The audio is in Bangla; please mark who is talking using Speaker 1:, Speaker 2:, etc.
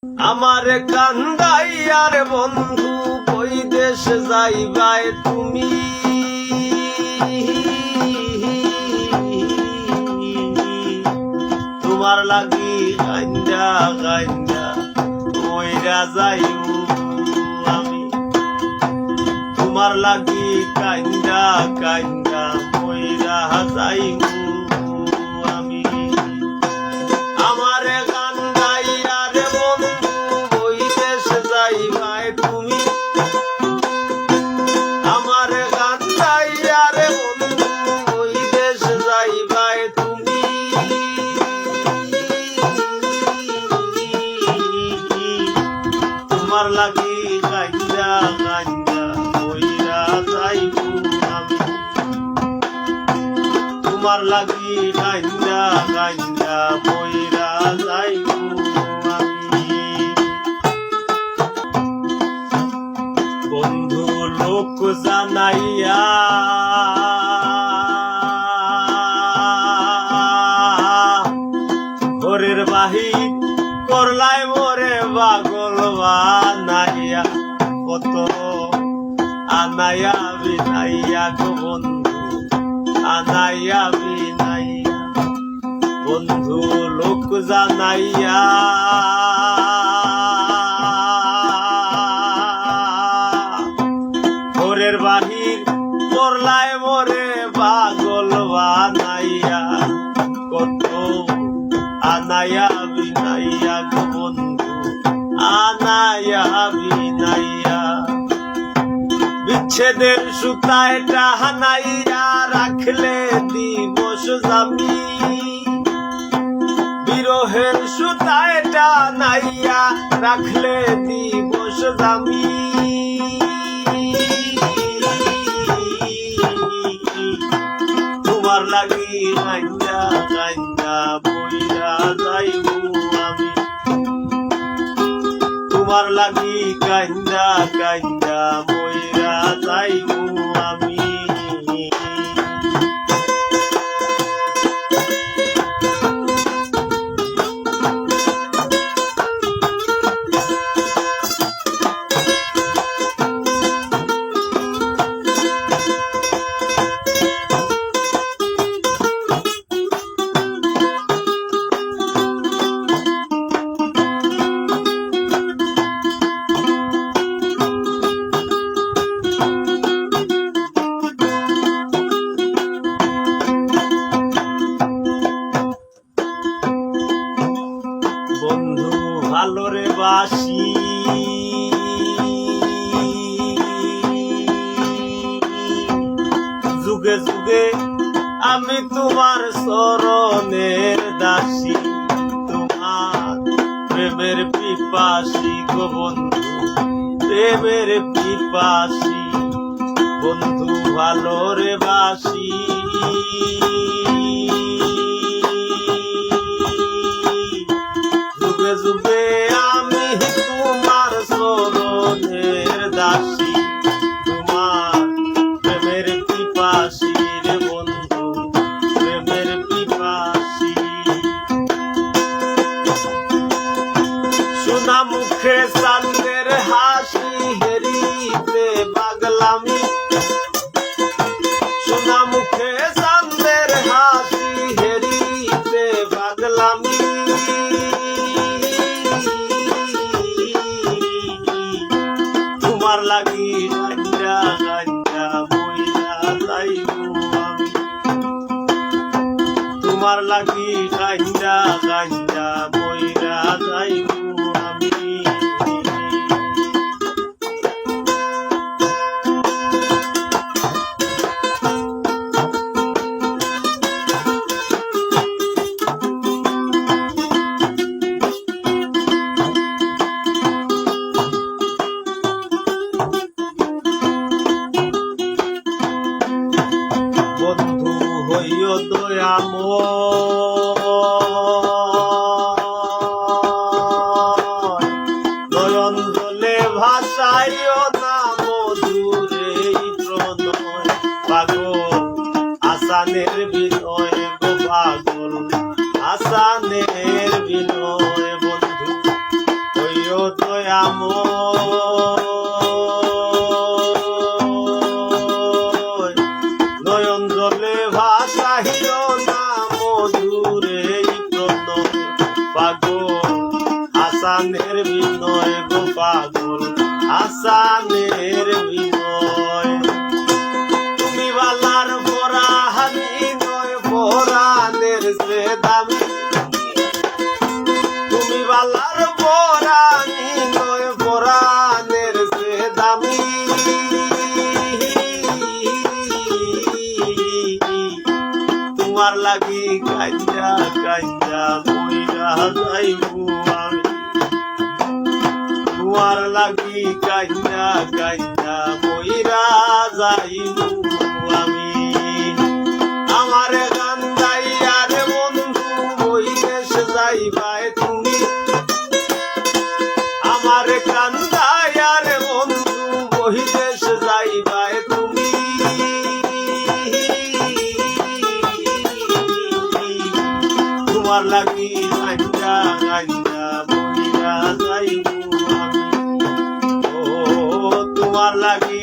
Speaker 1: আমারে কান্দাইয়ার বন্ধু কই দেশ যাইবাই তুমি তোমার লাগি কান্দা কান্দা মইরা যাইবো আমি তোমার লাগি কান্দা কান্দা মইরা যাইবো আমি আমারে কান্দাইয়ার বন্ধু কই দেশ যাইবাই তুমি আমারে কান্দাইয়ার বন্ধু কই দেশ যাইবাই তুমি তোমার লাগি কান্দা কান্দা মইরা যাইবো আমি তোমার লাগি কান্দা কান্দা মইরা যাইবো আমি বন্ধু লোক জানাইয়া ঘরের বাহির করলাই মোরে পাগল বানাইয়া কত আনাইয়া বিনাইয়া গো বন্ধু আনাইয়া বিনাইয়া বন্ধু লোক জানাইয়া ঘরের বাহির করলাই মোরে পাগল বানাইয়া কত আনাইয়া বিনাইয়া গো বন্ধু আনাইয়া বিনাইয়া বিচ্ছেদের সুতায় টাহানাইয়া রাখলে দিবস যাবি বিরহের সুতায় টানাইয়া রাখলে দিবস যাবি তোমার লাগি কান্দা কান্দা বইরা যাইবো আমি তোমার লাগি কান্দা কান্দা মইরা যাইবো আমি বন্ধু ভালোরে বাসি যুগে যুগে আমি তোমার চরণের দাসী তোমার প্রেমের পিপাসী গো বন্ধু প্রেমের পিপাসী বন্ধু ভালোরে বাসি যুগে যুগে আমি তোমার চরণের দাসী তোমার প্রেমের পিপাসী রে বন্ধু প্রেমের পিপাসী সোনা মুখে চাঁদের হাসি হেরিতে পাগলামি সোনা মুখে চাঁদের হাসি হেরিতে পাগলামি তোমার লাগি কান্দা কান্দা মইরা যাইবো আমি তোমার লাগি কান্দা কান্দা মইরা যাইবো আমি দয়াময় নয়ন জলে ভাসাইও না মধুরে প্রণয় পাগল হাসানের বিনয় গো পাগল হাসানের বিনয় তুমি বালার পরাহানি নয় পরাণের সে দামি তুমি বালার পরাণি নয় পরাণের সে দামি তোমার লাগি কাঞ্জা কাঞ্জা মইরা যাইবো আমি তোমার লাগি কাঞ্জা কাঞ্জা মইরা যাইবো আমি আমার গান গাইয়া রে বন্ধু বৈদেশ যাইবাই তুমি আমার গান গাইয়া রে বন্ধু বৈদেশ যাইবাই তুমি তোমার লাগি গাঞ্জা গাঞ্জা মইরা যাইবো আমি ও তোমার লাগি